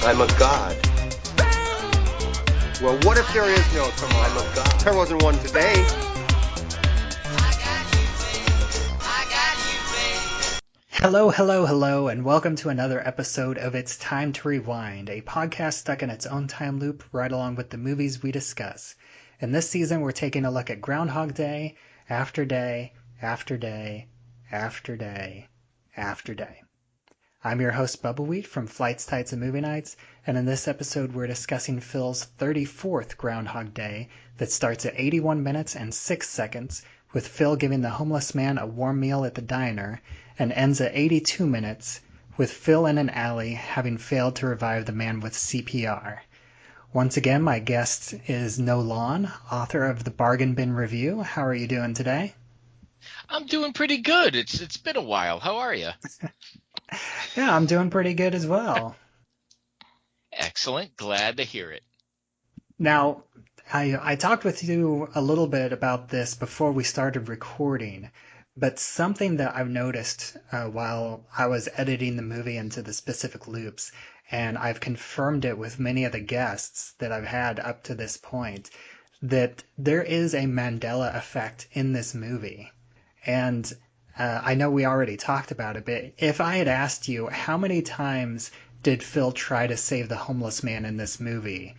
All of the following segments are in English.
I'm a god. Well, what if there is no tomorrow? I'm a god. There wasn't one today. Hello, hello, hello, and welcome to another episode of It's Time to Rewind, a podcast stuck in its own time loop right along with the movies we discuss. In this season, we're taking a look at Groundhog Day, after day, after day, after day, after day. I'm your host, Bubbawheat from Flights, Tights, and Movie Nights, and in this episode, we're discussing Phil's 34th Groundhog Day that starts at 81 minutes and 6 seconds, with Phil giving the homeless man a warm meal at the diner, and ends at 82 minutes, with Phil in an alley having failed to revive the man with CPR. Once again, my guest is Nolahn, author of the Bargain Bin Review. How are you doing today? I'm doing pretty good. It's been a while. How are you? Yeah, I'm doing pretty good as well. Excellent. Glad to hear it. Now, I talked with you a little bit about this before we started recording, but something that I've noticed while I was editing the movie into the specific loops, and I've confirmed it with many of the guests that I've had up to this point, that there is a Mandela effect in this movie. And I know we already talked about it, but if I had asked you how many times did Phil try to save the homeless man in this movie,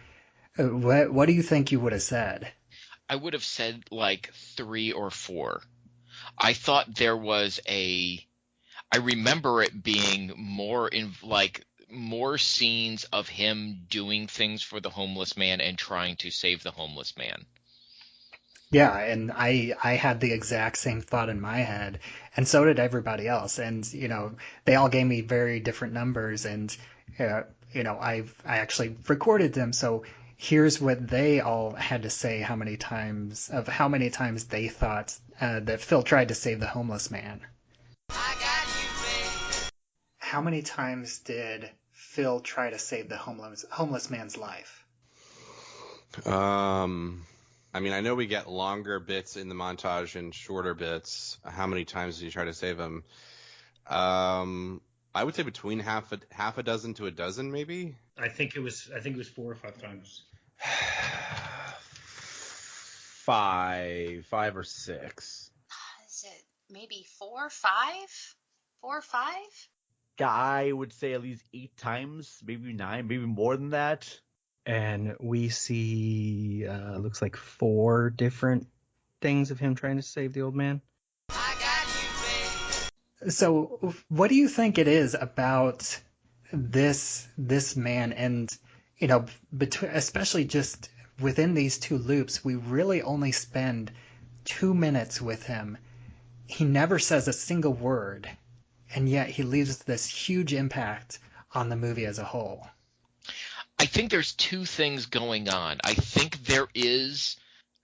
what do you think you would have said? I would have said like 3 or 4. I thought there was I remember it being more scenes of him doing things for the homeless man and trying to save the homeless man. Yeah, and I had the exact same thought in my head, and so did everybody else. And, they all gave me very different numbers, and, I actually recorded them, so here's what they all had to say how many times they thought that Phil tried to save the homeless man. How many times did Phil try to save the homeless man's life? I know we get longer bits in the montage and shorter bits. How many times did you try to save him? I would say between half a dozen to a dozen, maybe. I think it was 4 or 5 times. 5 or 6. Is it maybe 4, 5? 4 or 5? I would say at least 8 times, maybe 9, maybe more than that. And we see, looks like 4 different things of him trying to save the old man. So what do you think it is about this man and, especially just within these 2 loops, we really only spend 2 minutes with him. He never says a single word, and yet he leaves this huge impact on the movie as a whole. I think there's 2 things going on. I think there is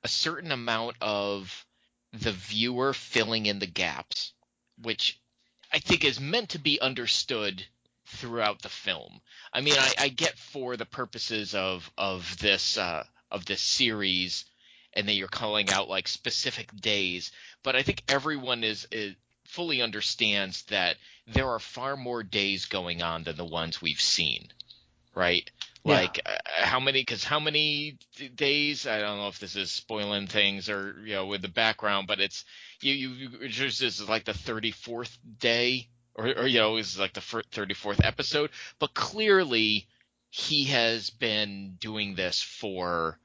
a certain amount of the viewer filling in the gaps, which I think is meant to be understood throughout the film. I mean, I get for the purposes of this series, and that you're calling out like specific days, but I think everyone is fully understands that there are far more days going on than the ones we've seen, right? Like how many days? I don't know if this is spoiling things or with the background, but it's this is like the 34th day or is like the 34th episode. But clearly he has been doing this for.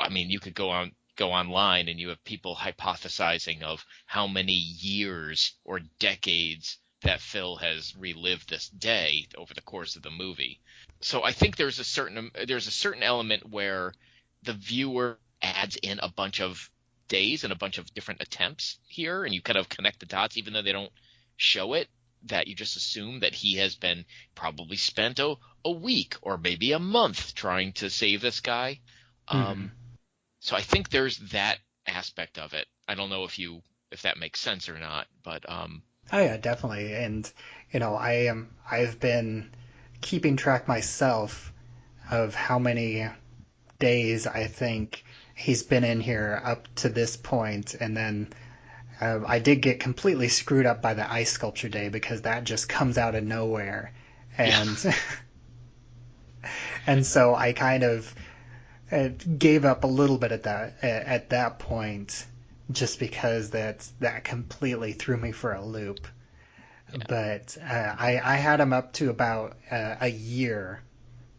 You could go online and you have people hypothesizing of how many years or decades that Phil has relived this day over the course of the movie. So I think there's a certain element where the viewer adds in a bunch of days and a bunch of different attempts here, and you kind of connect the dots, even though they don't show it, that you just assume that he has been probably spent a week or maybe a month trying to save this guy. So I think there's that aspect of it. I don't know if that makes sense or not, but Oh yeah, definitely. And I've been keeping track myself of how many days I think he's been in here up to this point, and then I did get completely screwed up by the ice sculpture day because that just comes out of nowhere, and And so I kind of gave up a little bit at that point, just because that completely threw me for a loop. Yeah. But I had him up to about a year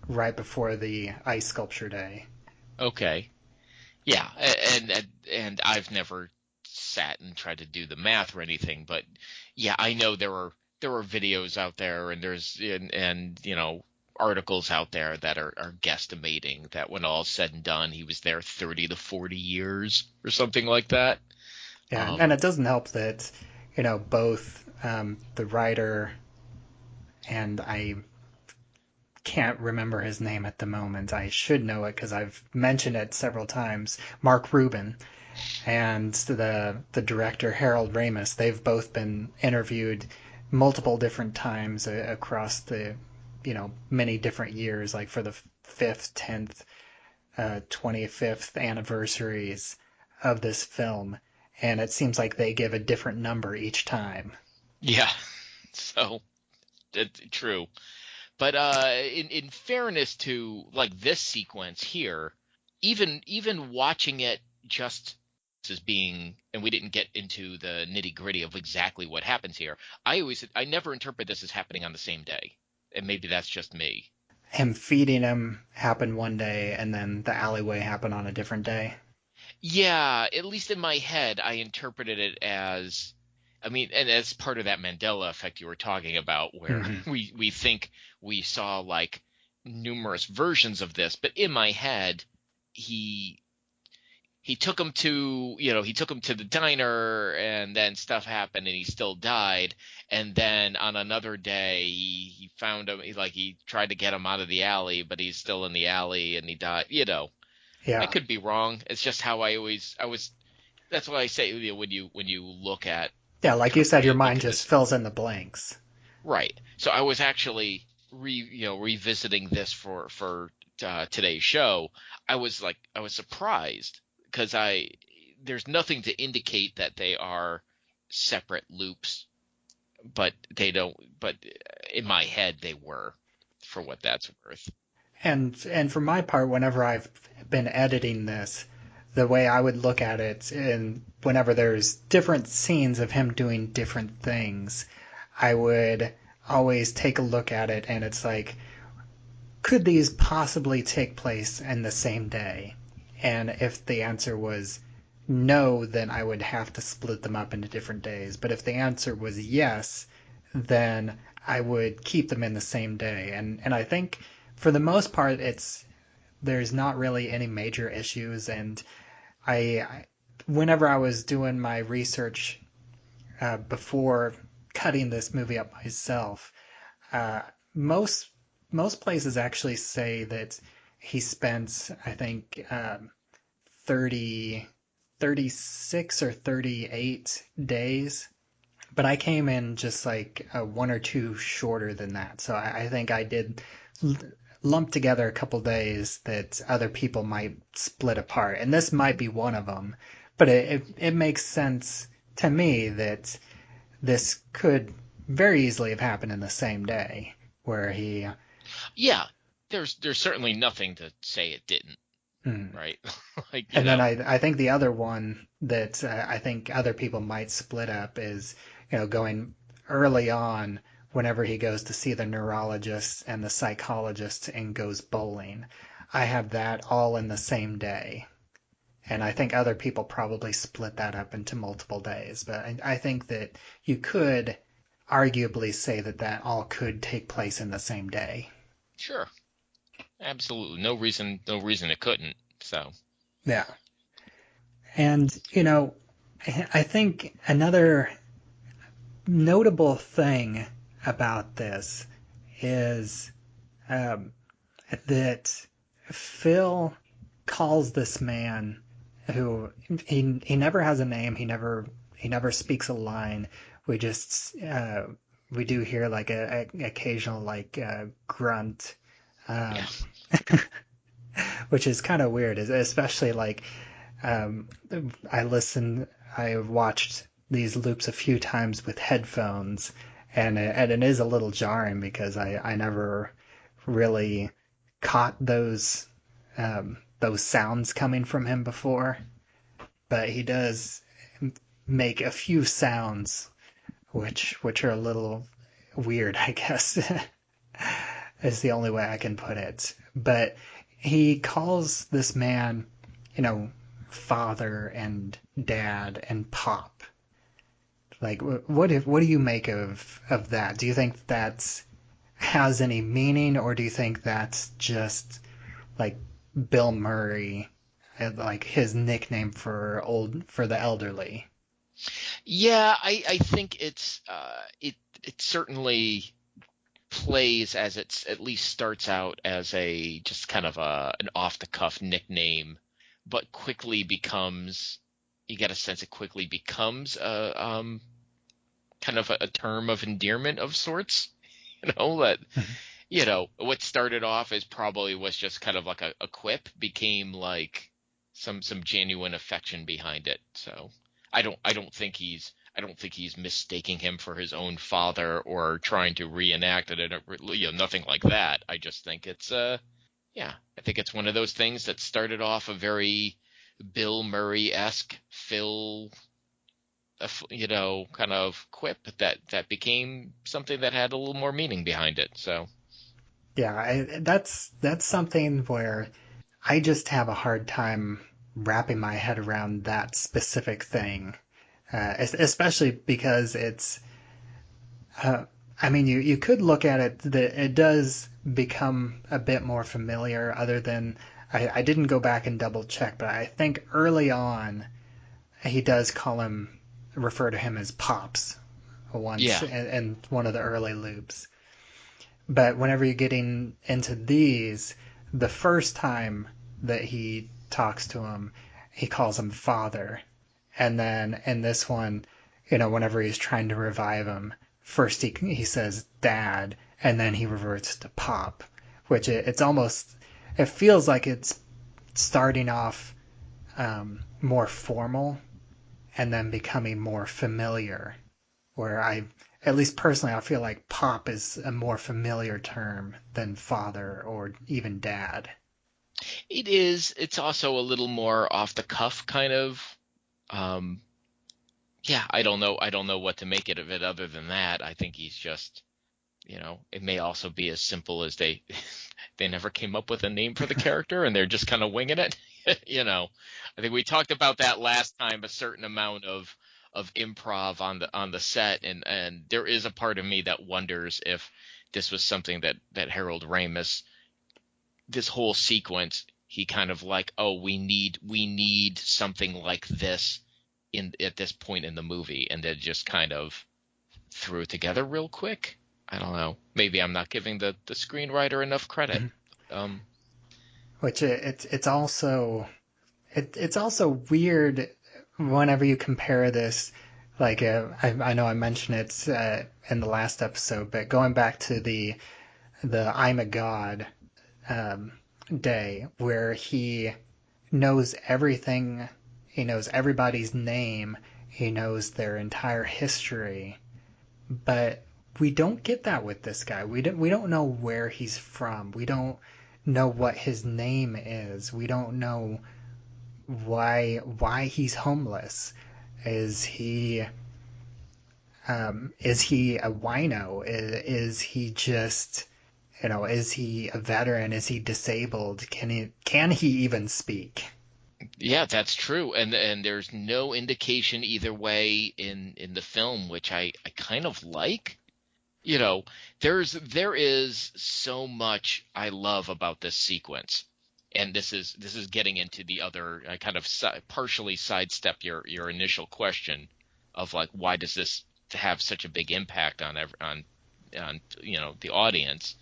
right before the ice sculpture day. Okay. Yeah, and I've never sat and tried to do the math or anything, but yeah, I know there are videos out there, and there's and articles out there that are guesstimating that when all's said and done, he was there 30 to 40 years or something like that. Yeah, and it doesn't help that both the writer and I can't remember his name at the moment. I should know it because I've mentioned it several times. Mark Rubin and the director Harold Ramis. They've both been interviewed multiple different times across the many different years, like for the 5th, 10th, 25th anniversaries of this film, and it seems like they give a different number each time. Yeah, so it's true. But in fairness to like this sequence here, even watching it just as being, and we didn't get into the nitty gritty of exactly what happens here. I never interpret this as happening on the same day, and maybe that's just me. Him feeding him happened one day, and then the alleyway happened on a different day. Yeah, at least in my head, I interpreted it as, I mean, and as part of that Mandela effect you were talking about, where we think we saw like numerous versions of this, but in my head, he took him to the diner, and then stuff happened, and he still died. And then on another day, he found him. He tried to get him out of the alley, but he's still in the alley, and he died. Yeah, I could be wrong. It's just how I was. That's why I say when you look at. Yeah, like you said, your mind just fills in the blanks. Right. So I was actually revisiting this for today's show. I was surprised because there's nothing to indicate that they are separate loops, but they don't. But in my head, they were, for what that's worth. And for my part, whenever I've been editing this, the way I would look at it, and whenever there's different scenes of him doing different things, I would always take a look at it, and it's like, could these possibly take place in the same day? And if the answer was no, then I would have to split them up into different days. But if the answer was yes, then I would keep them in the same day. And I think for the most part, there's not really any major issues. And whenever I was doing my research before cutting this movie up myself, most places actually say that he spent, I think, 36 or 38 days. But I came in just like 1 or 2 shorter than that. So I think I did lump together a couple days that other people might split apart. And this might be one of them. But it makes sense to me that this could very easily have happened in the same day, where he... Yeah, there's certainly nothing to say it didn't. Right. Then I think the other one that I think other people might split up is, going early on whenever he goes to see the neurologist and the psychologist and goes bowling. I have that all in the same day. And I think other people probably split that up into multiple days. But I think that you could arguably say that all could take place in the same day. Sure. Absolutely. No reason it couldn't. So. Yeah. And, I think another notable thing about this is that Phil calls this man, who he never has a name, he never speaks a line. We just we do hear like a occasional like grunt. Which is kind of weird, especially like I watched these loops a few times with headphones, and it is a little jarring because I never really caught those sounds coming from him before, but he does make a few sounds which are a little weird, I guess. Is the only way I can put it. But he calls this man, father and dad and pop. Like, what do you make of that? Do you think that has any meaning, or do you think that's just like Bill Murray, like his nickname for the elderly? Yeah, I think it certainly plays as it's at least starts out as a just kind of an off the cuff nickname, but quickly becomes, you get a sense it quickly becomes a kind of a term of endearment of sorts. That what started off as probably was just kind of like a quip became like some genuine affection behind it. So I don't think he's mistaking him for his own father or trying to reenact it. Nothing like that. I just think it's I think it's one of those things that started off a very Bill Murray-esque kind of quip that became something that had a little more meaning behind it. So yeah, that's something where I just have a hard time wrapping my head around that specific thing, especially because it's. You could look at it that it does become a bit more familiar. Other than I didn't go back and double check, but I think early on he does refer to him as Pops once in one of the early loops. But whenever you're getting into these, the first time that he talks to him, he calls him Father. And then in this one, whenever he's trying to revive him, first he says Dad, and then he reverts to Pop, which it feels like it's starting off more formal and then becoming more familiar, where at least personally, I feel like Pop is a more familiar term than father or even dad. It is. It's also a little more off the cuff kind of. I don't know what to make of it other than that. I think he's just, it may also be as simple as they never came up with a name for the character and they're just kind of winging it. I think we talked about that last time, a certain amount of improv on the set, and there is a part of me that wonders if this was something that Harold Ramis, this whole sequence, he kind of like, oh, we need something like this at this point in the movie, and then just kind of threw it together real quick. I don't know. Maybe I'm not giving the screenwriter enough credit. Which it's also weird whenever you compare this. Like I know I mentioned it in the last episode, but going back to the I'm a God day, where he knows everything, he knows everybody's name, he knows their entire history, but we don't get that with this guy. We don't know where he's from. We don't know what his name is. We don't know why he's homeless. Is he a wino? Is he just, is he a veteran? Is he disabled? Can he even speak? Yeah, that's true. And there's no indication either way in the film, which I kind of like. There is so much I love about this sequence. And this is getting into the other, I kind of partially sidestep your initial question of like, why does this have such a big impact on the audience?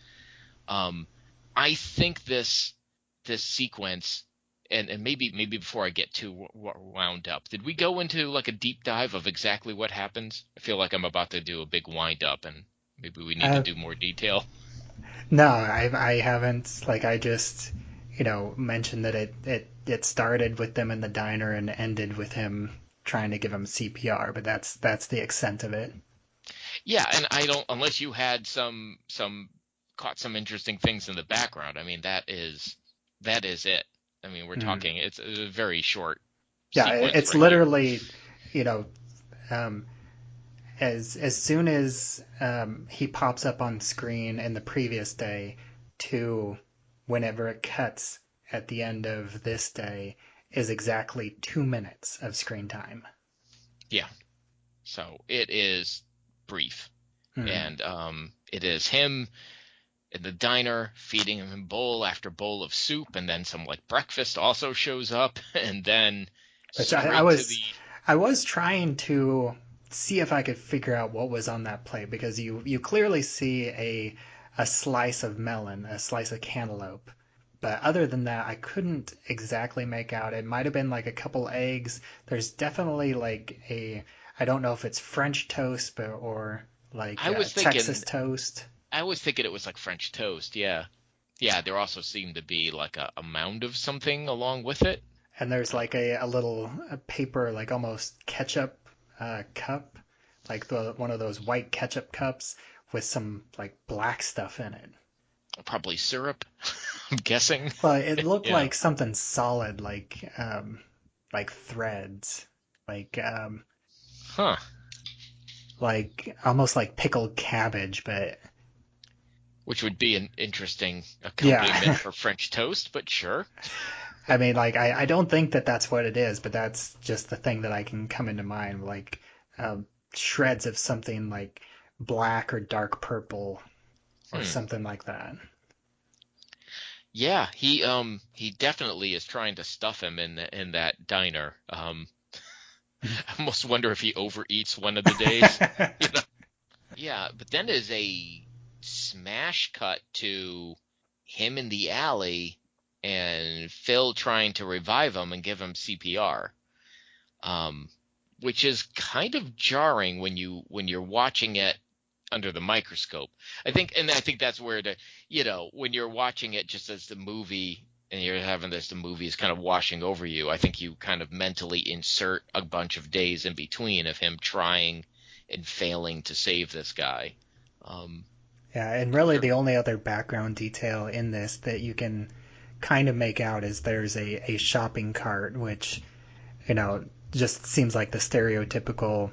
I think this sequence, and maybe before I get too wound up, did we go into like a deep dive of exactly what happens? I feel like I'm about to do a big wind up, and maybe we need to do more detail. No, I haven't. Like, I just mentioned that it started with them in the diner and ended with him trying to give him CPR, but that's the extent of it. Yeah, and I don't, unless you had some caught some interesting things in the background. I mean, that is it. I mean, we're talking. It's a very short Yeah, sequence it's right literally, you know, um, as soon as he pops up on screen in the previous day to whenever it cuts at the end of this day is exactly 2 minutes of screen time. Yeah. So it is brief, Mhm. and it is him in the diner feeding him bowl after bowl of soup, and then some like breakfast also shows up, and then Which straight to the. I was trying to see if I could figure out what was on that plate because you clearly see a slice of melon, a slice of cantaloupe. But other than that, I couldn't exactly make out. It might have been like a couple eggs. There's definitely like I don't know if it's French toast or like I was Texas thinking, toast. I was thinking it was like French toast. Yeah, yeah. There also seemed to be like a mound of something along with it. And there's like a little paper, like almost ketchup cup, like one of those white ketchup cups with some like black stuff in it. Probably syrup. I'm guessing. Well, it looked Yeah. like something solid, like threads, Huh. like almost like pickled cabbage, but Which would be an interesting yeah. accompaniment for French toast, but sure. I mean, like I don't think that that's what it is, but that's just the thing that I can come into mind, like shreds of something like black or dark purple or something like that. Yeah, he definitely is trying to stuff him in that diner. I almost wonder if he overeats one of the days. You know? Yeah, but then there's a smash cut to him in the alley and Phil trying to revive him and give him CPR, which is kind of jarring when you're watching it under the microscope. I think that's where when you're watching it just as the movie and you're having the movie is kind of washing over you, I think you kind of mentally insert a bunch of days in between of him trying and failing to save this guy. Yeah, and really the only other background detail in this that you can kind of make out is there's a shopping cart, which, just seems like the stereotypical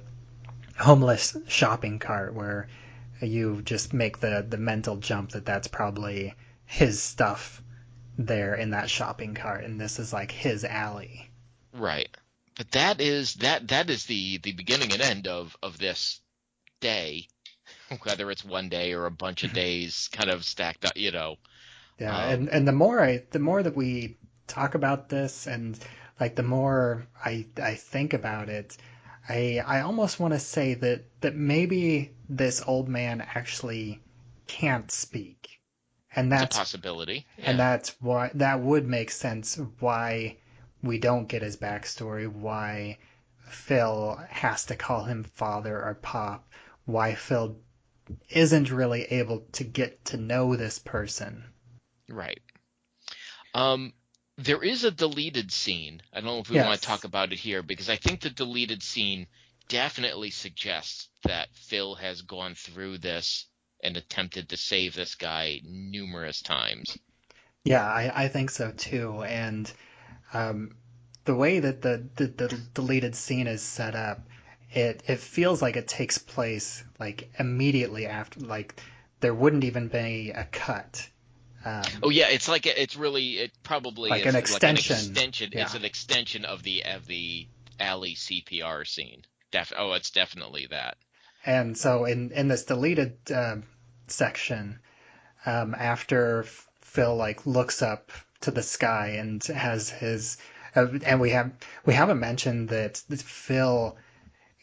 homeless shopping cart where you just make the mental jump that that's probably his stuff there in that shopping cart, and this is like his alley. Right. But that is the beginning and end of this day, whether it's one day or a bunch of days kind of stacked up, Yeah, and the more that we talk about this and like the more I think about it, I almost want to say that maybe this old man actually can't speak. And it's a that's possibility. Yeah. and that's why that would make sense why we don't get his backstory, why Phil has to call him father or pop, why Phil isn't really able to get to know this person. Right. There is a deleted scene. I don't know if we Yes. want to talk about it here because I think the deleted scene definitely suggests that Phil has gone through this and attempted to save this guy numerous times. Yeah, I think so too. And the way that the deleted scene is set up, it feels like it takes place like immediately after, like there wouldn't even be a cut. Oh yeah, it's like it probably Like is an extension. Like an extension. Yeah. It's an extension of the alley CPR scene. It's definitely that. And so in this deleted section, after Phil like looks up to the sky and has his, and we haven't mentioned that Phil,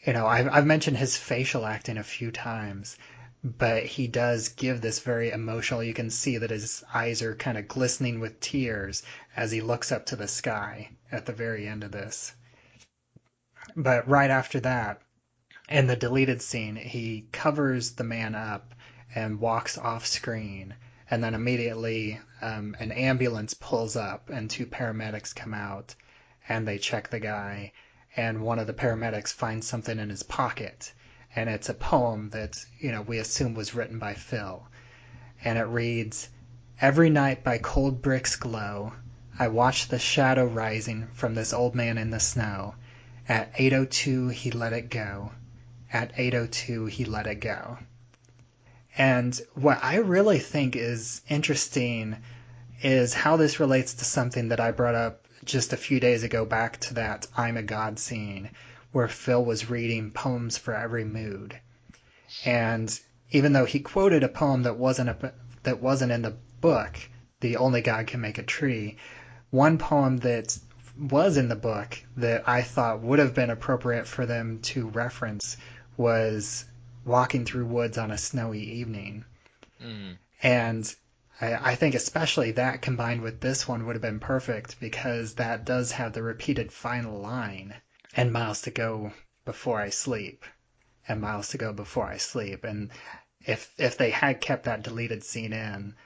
I've mentioned his facial acting a few times, but he does give this very emotional. You can see that his eyes are kind of glistening with tears as he looks up to the sky at the very end of this. But right after that, in the deleted scene, he covers the man up and walks off screen. And then immediately an ambulance pulls up and two paramedics come out and they check the guy. And one of the paramedics finds something in his pocket. And it's a poem that, we assume was written by Phil. and it reads, "Every night by cold bricks' glow, I watch the shadow rising from this old man in the snow. At 8:02 he let it go. At 8:02 he let it go." And what I really think is interesting is how this relates to something that I brought up just a few days ago, back to that "I'm a God" scene where Phil was reading poems for every mood. And even though he quoted a poem that wasn't in the book, "The Only God Can Make a Tree," one poem that was in the book that I thought would have been appropriate for them to reference was "Walking Through Woods on a Snowy Evening." And I think especially that combined with this one would have been perfect, because that does have the repeated final line, "And miles to go before I sleep, and miles to go before I sleep." And if they had kept that deleted scene in,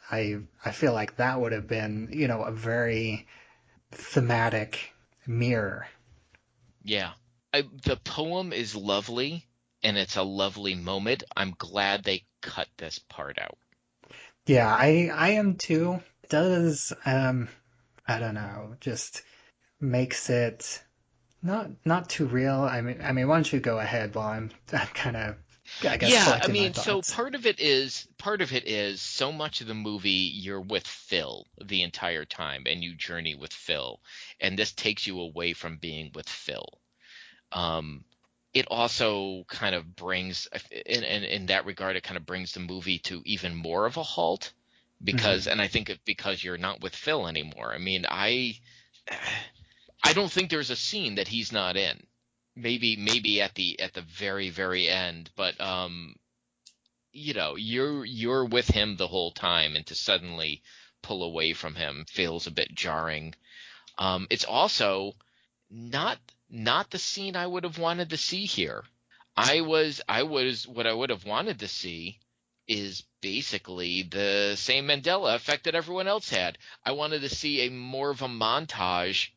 I feel like that would have been, a very thematic mirror. Yeah. The poem is lovely, and it's a lovely moment. I'm glad they cut this part out. Yeah, I am too. It does, I don't know, just makes it not too real. I mean, why don't you go ahead while I'm kind of, I guess, Yeah, I collecting my mean, so thoughts. part of it is so much of the movie you're with Phil the entire time, and you journey with Phil, and this takes you away from being with Phil. It also kind of brings, in that regard, it kind of brings the movie to even more of a halt, because, and I think because you're not with Phil anymore. I mean, I don't think there's a scene that he's not in. Maybe at the very, very end, but you're with him the whole time, and to suddenly pull away from him feels a bit jarring. It's also not the scene I would have wanted to see here. I was what I would have wanted to see is basically the same Mandela effect that everyone else had. I wanted to see a more of a montage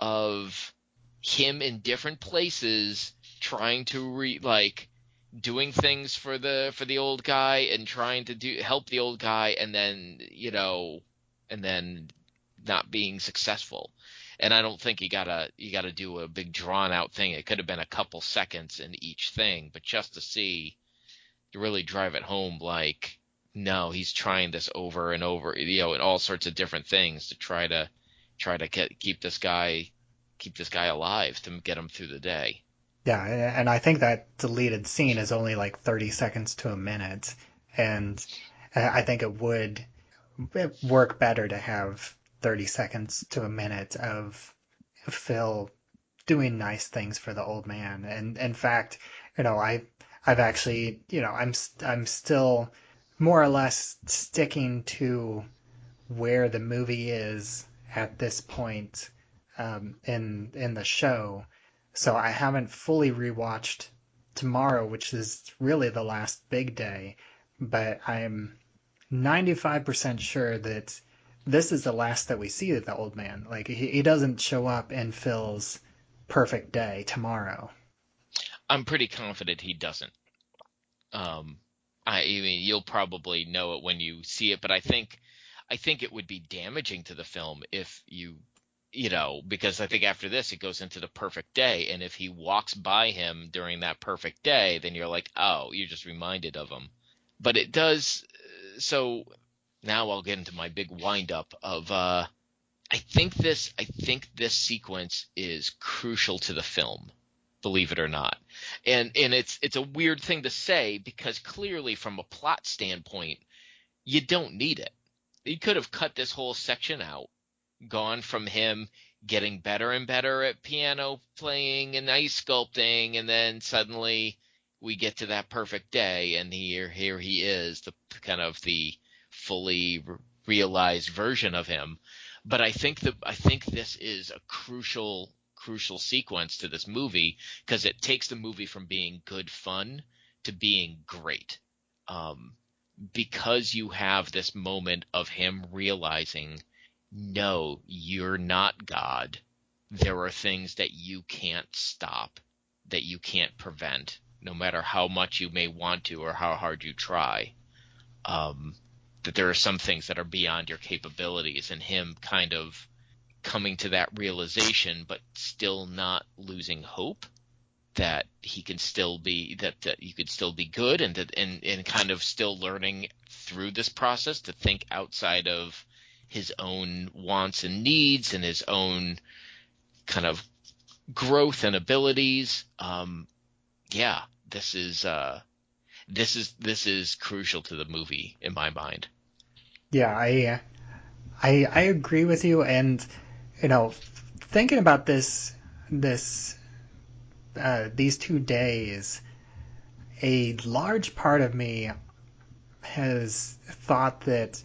of him in different places trying to doing things for the old guy, and trying to help the old guy, and then not being successful. And I don't think you gotta do a big drawn out thing. It could have been a couple seconds in each thing, but just to really drive it home, like, no, he's trying this over and over, and all sorts of different things to try to keep this guy alive, to get him through the day. Yeah, and I think that deleted scene is only like 30 seconds to a minute, and I think it would work better to have 30 seconds to a minute of Phil doing nice things for the old man. And in fact, I've actually, I'm still more or less sticking to where the movie is at this point, in the show. So I haven't fully rewatched tomorrow, which is really the last big day, but I'm 95% sure that this is the last that we see of the old man. Like, he doesn't show up in Phil's perfect day tomorrow. I'm pretty confident he doesn't. I mean, you'll probably know it when you see it, but I think it would be damaging to the film if because I think after this it goes into the perfect day, and if he walks by him during that perfect day, then you're like, oh, you're just reminded of him. But it does. So now I'll get into my big wind-up of I think this sequence is crucial to the film, believe it or not. And it's a weird thing to say, because clearly from a plot standpoint, you don't need it. You could have cut this whole section out, gone from him getting better and better at piano playing and ice sculpting, and then suddenly we get to that perfect day, and here he is, the kind of the fully realized version of him. But I think this is a crucial sequence to this movie, because it takes the movie from being good fun to being great. Because you have this moment of him realizing, no, you're not God. There are things that you can't stop, that you can't prevent, no matter how much you may want to or how hard you try. that there are some things that are beyond your capabilities, and him kind of coming to that realization, but still not losing hope that he can still be that you could still be good, and kind of still learning through this process to think outside of his own wants and needs and his own kind of growth and abilities. Yeah, this is crucial to the movie in my mind. Yeah, I agree with you, and thinking about these 2 days, a large part of me has thought that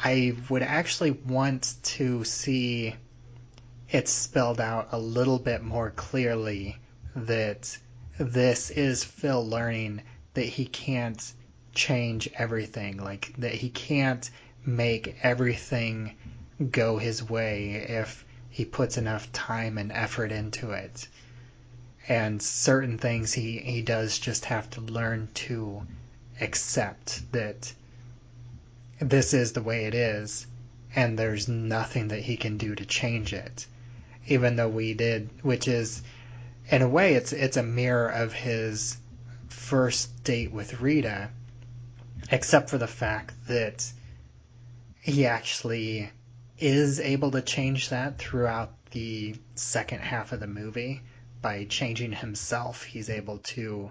I would actually want to see it spelled out a little bit more clearly that this is Phil learning that he can't change everything, like that he can't make everything go his way if he puts enough time and effort into it. And certain things he does just have to learn to accept that this is the way it is, and there's nothing that he can do to change it. Even though we did, which is, in a way, it's a mirror of his first date with Rita, except for the fact that he actually is able to change that throughout the second half of the movie. By changing himself, he's able to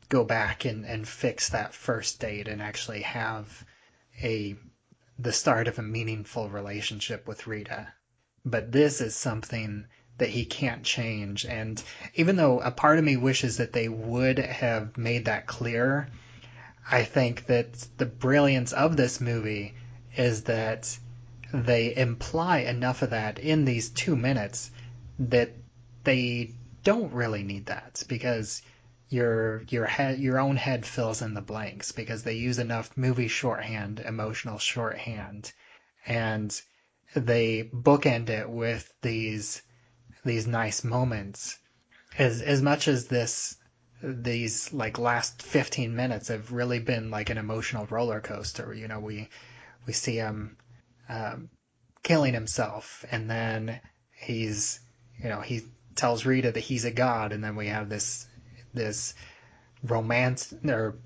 go back and fix that first date and actually have the start of a meaningful relationship with Rita. But this is something that he can't change, and even though a part of me wishes that they would have made that clearer, I think that the brilliance of this movie is that they imply enough of that in these 2 minutes that they don't really need that, because your own head fills in the blanks, because they use enough movie shorthand, emotional shorthand, and they bookend it with these nice moments. As much as these like last 15 minutes have really been like an emotional roller coaster. We see him killing himself, and then he tells Rita that he's a god, and then we have this romance or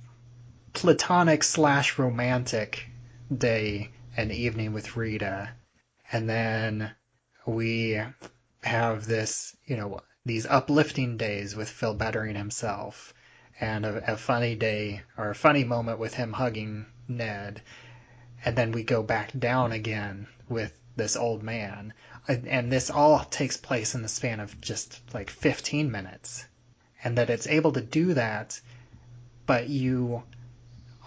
platonic / romantic day and evening with Rita, and then we have these uplifting days with Phil bettering himself, and a funny day or a funny moment with him hugging Ned, and then we go back down again with this old man, and this all takes place in the span of just like 15 minutes, and that it's able to do that, but you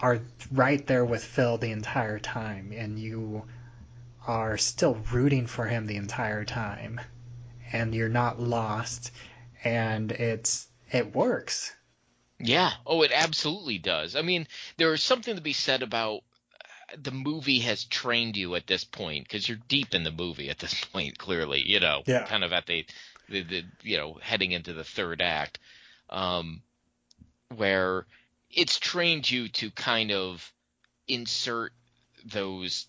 are right there with Phil the entire time, and you are still rooting for him the entire time, and you're not lost, and it works. Yeah. Oh, it absolutely does. I mean, there is something to be said about the movie has trained you at this point, because you're deep in the movie at this point, clearly, Yeah. kind of at the heading into the third act, where it's trained you to kind of insert those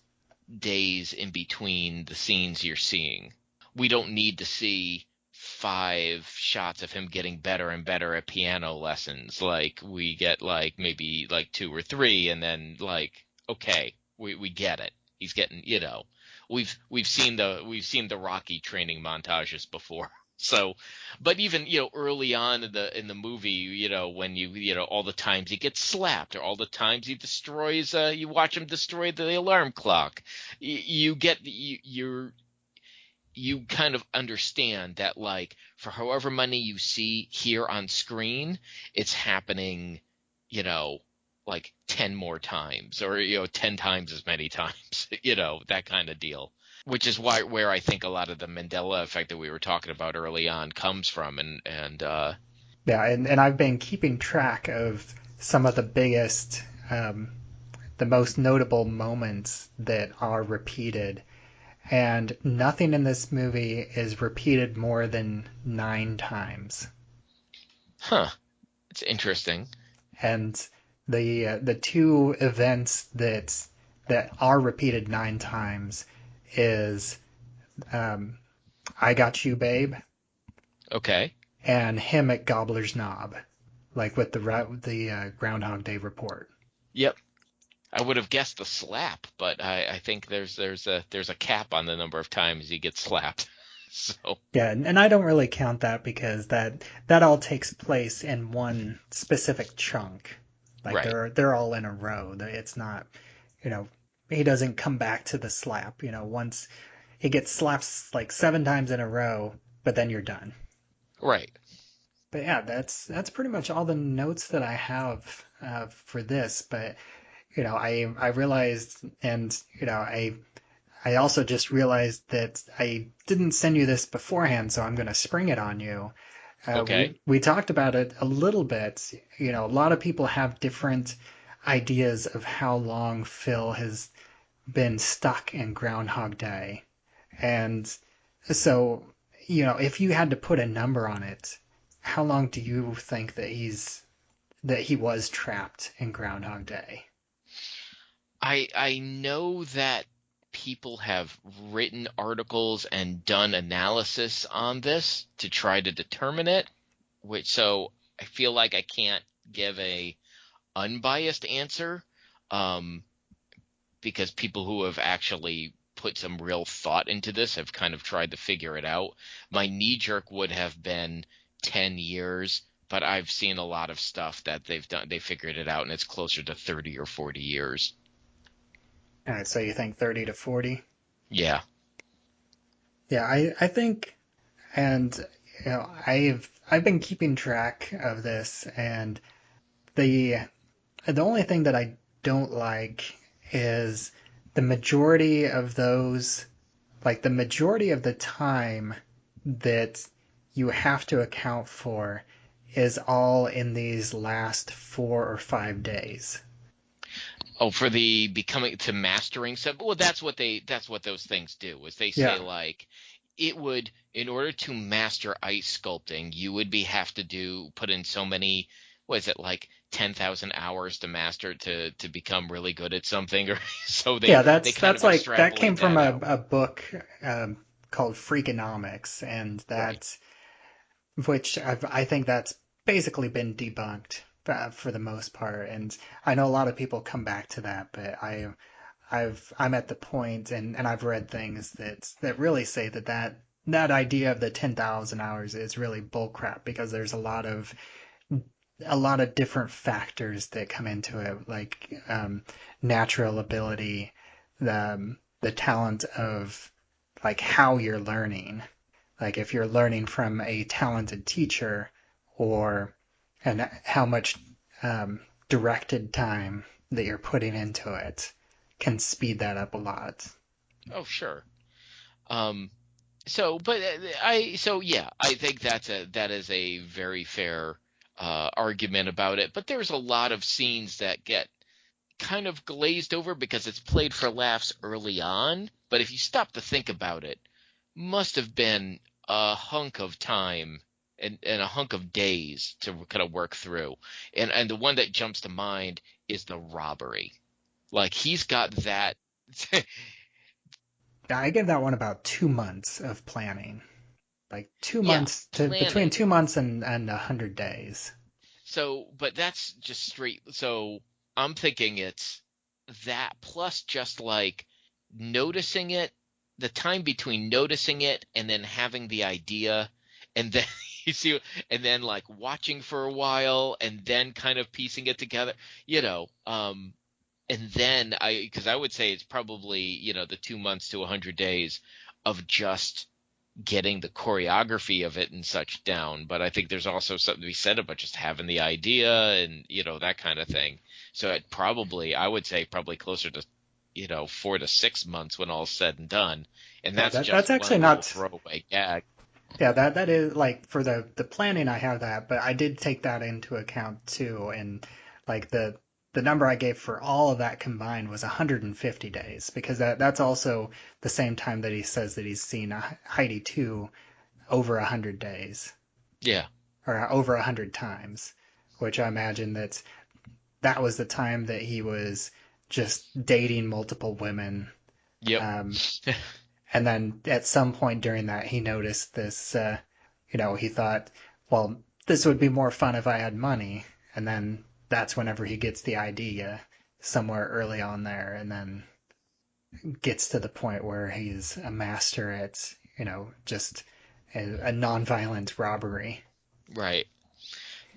days in between the scenes you're seeing. We don't need to see 5 shots of him getting better and better at piano lessons. Like, we get like maybe like 2 or 3, and then like, okay, we get it. He's getting, we've seen the Rocky training montages before. So, but even, early on in the movie, when all the times he gets slapped, or all the times he destroys, you watch him destroy the alarm clock, you kind of understand that, like, for however many you see here on screen, it's happening, like 10 more times, or 10 times as many times, that kind of deal. Which is where I think a lot of the Mandela effect that we were talking about early on comes from, Yeah, and I've been keeping track of some of the biggest, the most notable moments that are repeated, and nothing in this movie is repeated more than 9 times. Huh. It's interesting. And The two events that are repeated 9 times is I Got You, Babe, Okay. and him at Gobbler's Knob, like with the Groundhog Day report. Yep. I would have guessed the slap, but I think there's a cap on the number of times he gets slapped. So Yeah, and I don't really count that because that all takes place in one specific chunk. Like right. they're all in a row. It's not, he doesn't come back to the slap. Once he gets slapped like 7 times in a row, but then you're done. Right. But yeah, that's pretty much all the notes that I have for this. But I realized, and I also just realized that I didn't send you this beforehand, so I'm going to spring it on you. Okay. We talked about it a little bit. A lot of people have different ideas of how long Phil has been stuck in Groundhog Day. And so, if you had to put a number on it, how long do you think that he was trapped in Groundhog Day? I know that people have written articles and done analysis on this to try to determine it, so I feel like I can't give a unbiased answer, because people who have actually put some real thought into this have kind of tried to figure it out. My knee jerk would have been 10 years, but I've seen a lot of stuff that they figured it out and it's closer to 30 or 40 years. All right, so you think 30 to 40? Yeah. Yeah, I think, and I've been keeping track of this, and the only thing that I don't like is the majority of those, like the majority of the time that you have to account for is all in these last 4 or 5 days. Oh, for the becoming to mastering stuff. Well, that's what those things do. Is they say Yeah. like it would, in order to master ice sculpting, you would have to put in so many, what is it, like 10,000 hours to master to become really good at something, or so they Yeah, they kind that's of like that came extrapolate from that out. a book called Freakonomics, and which I think that's basically been debunked for the most part. And I know a lot of people come back to that, but I'm at the point, and I've read things that really say that idea of the 10,000 hours is really bullcrap, because there's a lot of different factors that come into it, like natural ability, the talent of like how you're learning, like if you're learning from a talented teacher, and how much directed time that you're putting into it can speed that up a lot. Oh, sure. Um, yeah, I think that is a very fair argument about it. But there's a lot of scenes that get kind of glazed over because it's played for laughs early on. But if you stop to think about it, must have been a hunk of time and a hunk of days to kind of work through. And the one that jumps to mind is the robbery. Like he's got that. I give that one about 2 months of planning, like two Yeah, months to between planning. 2 months and 100 days. So, but that's just straight. So I'm thinking it's that plus just like noticing it, the time between noticing it and then having the idea, and then you see, and then like watching for a while and then kind of piecing it together, and then because I would say it's probably, the 2 months to 100 days of just getting the choreography of it and such down. But I think there's also something to be said about just having the idea and, that kind of thing. So I would say probably closer to, 4 to 6 months when all's said and done. And Yeah, that's just that's actually one little not. throwaway gag. Yeah, that is like for the planning I have that, but I did take that into account too, and like the number I gave for all of that combined was 150 days, because that's also the same time that he says that he's seen Heidi 2 over 100 days, Yeah. or over 100 times, which I imagine that was the time that he was just dating multiple women. Yep. And then at some point during that, he noticed this, he thought, well, this would be more fun if I had money. And then that's whenever he gets the idea somewhere early on there, and then gets to the point where he's a master at, just a nonviolent robbery. Right.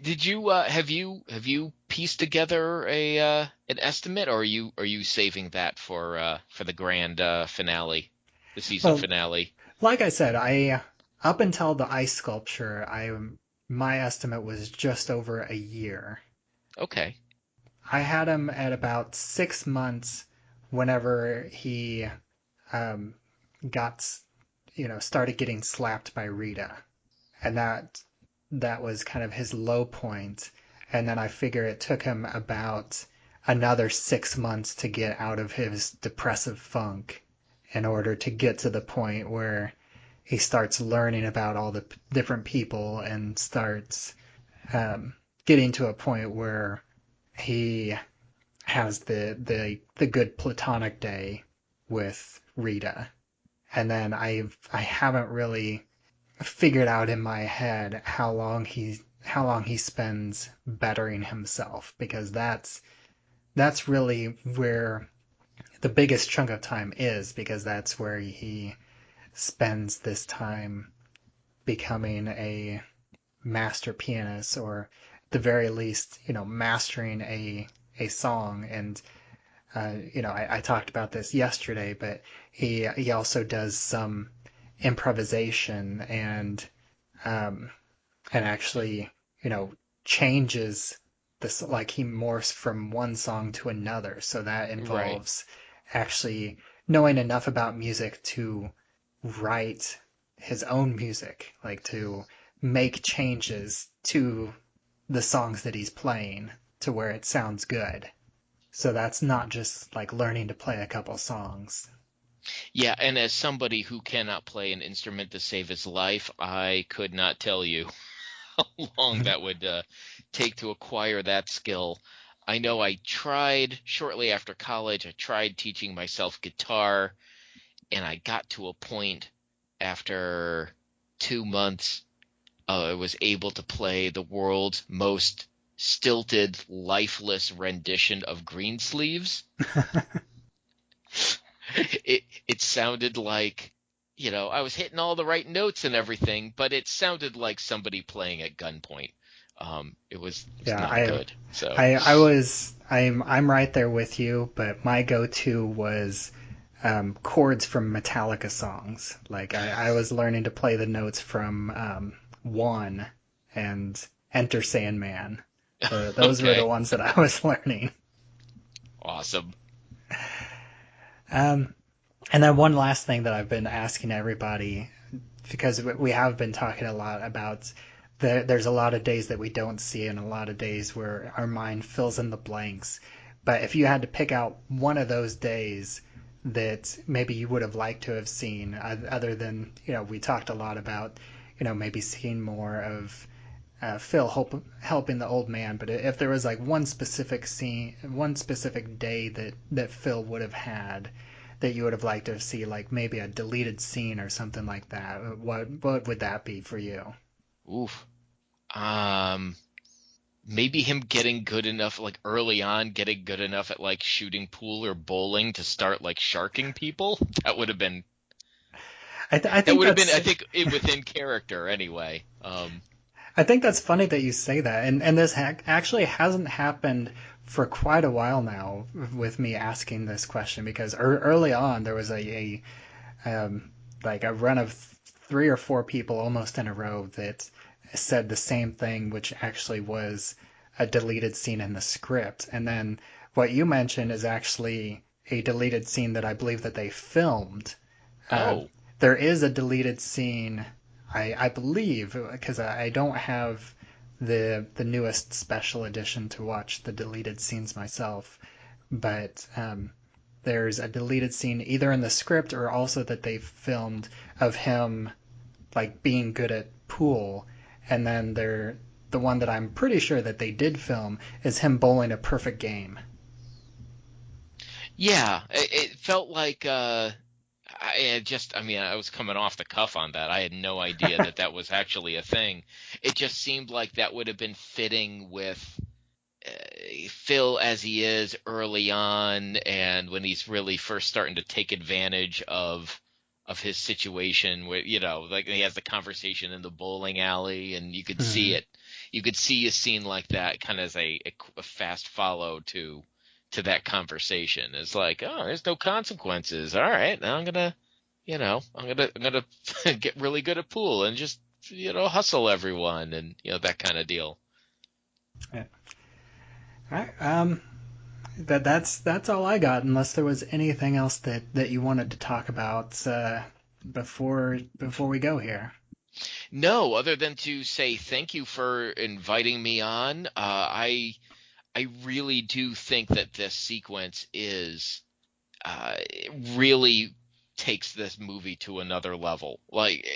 Did you have you pieced together an estimate, or are you saving that for the grand finale, the season finale? Like I said, up until the ice sculpture, my estimate was just over a year. Okay. I had him at about 6 months whenever he started getting slapped by Rita, and that was kind of his low point. And then I figure it took him about another 6 months to get out of his depressive funk in order to get to the point where he starts learning about all the different people and starts getting to a point where he has the good platonic day with Rita. And then I haven't really figured out in my head how long he spends bettering himself, because that's really where the biggest chunk of time is, because that's where he spends this time becoming a master pianist, or at the very least, mastering a song. And I talked about this yesterday, but he also does some improvisation and actually, changes this, like he morphs from one song to another. So that involves actually knowing enough about music to write his own music, like to make changes to the songs that he's playing to where it sounds good. So that's not just like learning to play a couple songs. Yeah, and as somebody who cannot play an instrument to save his life, I could not tell you how long that would take to acquire that skill. I know I tried shortly after college, I tried teaching myself guitar, and I got to a point after 2 months, I was able to play the world's most stilted, lifeless rendition of Greensleeves. It sounded like, I was hitting all the right notes and everything, but it sounded like somebody playing at gunpoint. It was not good. So I'm right there with you, but my go-to was chords from Metallica songs. Like I was learning to play the notes from One and Enter Sandman. Those were the ones that I was learning. Awesome. And then one last thing that I've been asking everybody, because we have been talking a lot about there's a lot of days that we don't see and a lot of days where our mind fills in the blanks. But if you had to pick out one of those days that maybe you would have liked to have seen, other than, we talked a lot about, maybe seeing more of Phil helping the old man, but if there was like one specific scene, one specific day that Phil would have had that you would have liked to see, like maybe a deleted scene or something like that, what would that be for you? Oof. Maybe him getting good enough, like early on, getting good enough at like shooting pool or bowling to start like sharking people. That would have been. I think within character anyway. I think that's funny that you say that, and this actually hasn't happened for quite a while now with me asking this question, because early on there was a run of 3 or 4 people almost in a row that said the same thing, which actually was a deleted scene in the script. And then what you mentioned is actually a deleted scene that I believe that they filmed. There is a deleted scene, I believe, because I don't have the newest special edition to watch the deleted scenes myself, but there's a deleted scene either in the script or also that they filmed of him like being good at pool, and then the one that I'm pretty sure that they did film is him bowling a perfect game. Yeah, it felt like I was coming off the cuff on that. I had no idea that was actually a thing. It just seemed like that would have been fitting with Phil as he is early on, and when he's really first starting to take advantage of his situation, where like he has the conversation in the bowling alley, and you could see it. You could see a scene like that kind of as a fast follow to that conversation. It's like, oh, there's no consequences. All right, now I'm gonna get really good at pool and just hustle everyone and that kind of deal. Yeah. All right. That's all I got. Unless there was anything else that you wanted to talk about before we go here. No, other than to say thank you for inviting me on. I really do think that this sequence really takes this movie to another level. Like,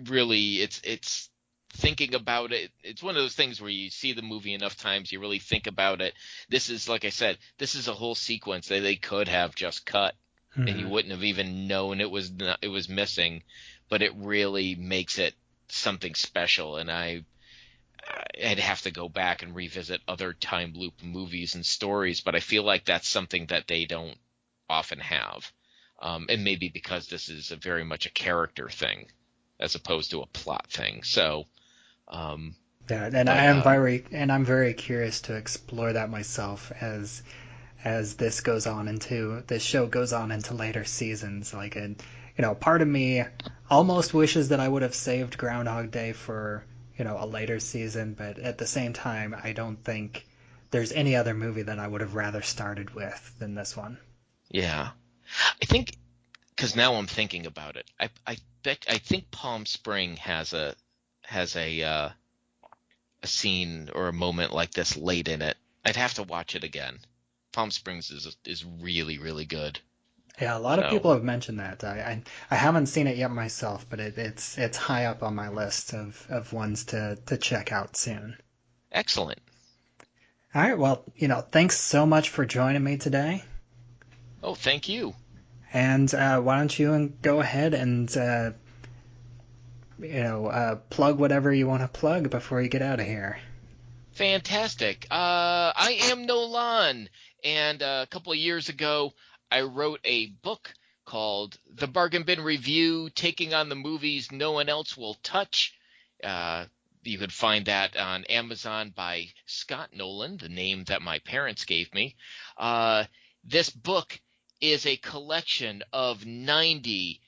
really, it's thinking about it. It's one of those things where you see the movie enough times, you really think about it. This is, like I said, this is a whole sequence that they could have just cut, and you wouldn't have even known it was missing. But it really makes it something special, and I'd have to go back and revisit other time loop movies and stories, but I feel like that's something that they don't often have. And maybe because this is very much a character thing as opposed to a plot thing. So, I'm very curious to explore that myself as this show goes on into later seasons. Like, part of me almost wishes that I would have saved Groundhog Day for a later season, but at the same time, I don't think there's any other movie that I would have rather started with than this one. Yeah, I think, because now I'm thinking about it, I think Palm Spring has a scene or a moment like this late in it. I'd have to watch it again. Palm Springs is really, really good. Yeah, a lot of people have mentioned that. I haven't seen it yet myself, but it's high up on my list of ones to check out soon. Excellent. All right, well, thanks so much for joining me today. Oh, thank you. And why don't you go ahead and plug whatever you want to plug before you get out of here. Fantastic. I am Nolahn, and a couple of years ago, I wrote a book called The Bargain Bin Review, Taking on the Movies No One Else Will Touch. You can find that on Amazon by Scott Nolahn, the name that my parents gave me. This book is a collection of 90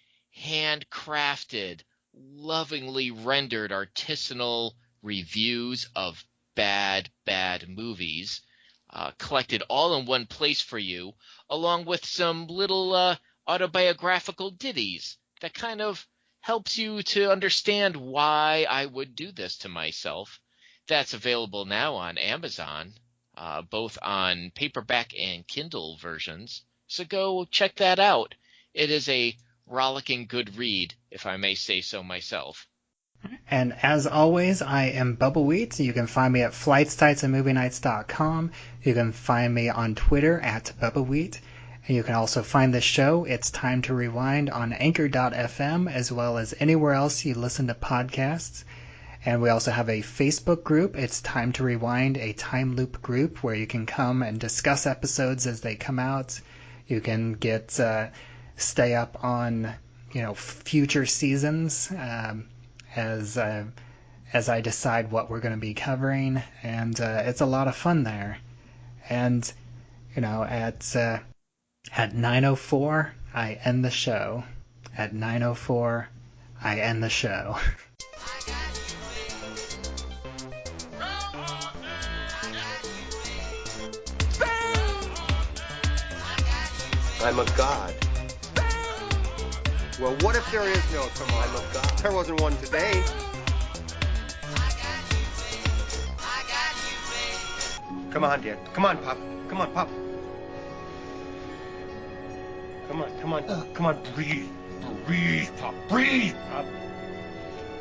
handcrafted, lovingly rendered artisanal reviews of bad movies, collected all in one place for you, along with some little autobiographical ditties that kind of helps you to understand why I would do this to myself. That's available now on Amazon, both on paperback and Kindle versions. So go check that out. It is a rollicking good read, if I may say so myself. And as always, I am Bubbawheat. You can find me at flightstights@movienights.com. You can find me on Twitter at Bubbawheat. And you can also find the show, It's Time to Rewind, on Anchor.fm, as well as anywhere else you listen to podcasts. And we also have a Facebook group, It's Time to Rewind, a time loop group where you can come and discuss episodes as they come out. You can stay up on future seasons as I decide what we're going to be covering, and it's a lot of fun there. And at 9:04 I end the show. At 9:04 I end the show. I'm a god. Well, what if there is no tomorrow? I'm a god. There wasn't one today. Come on, dear. Come on, Pop. Come on, Pop. Come on, come on, come on, breathe. Breathe, Pop. Breathe, Pop.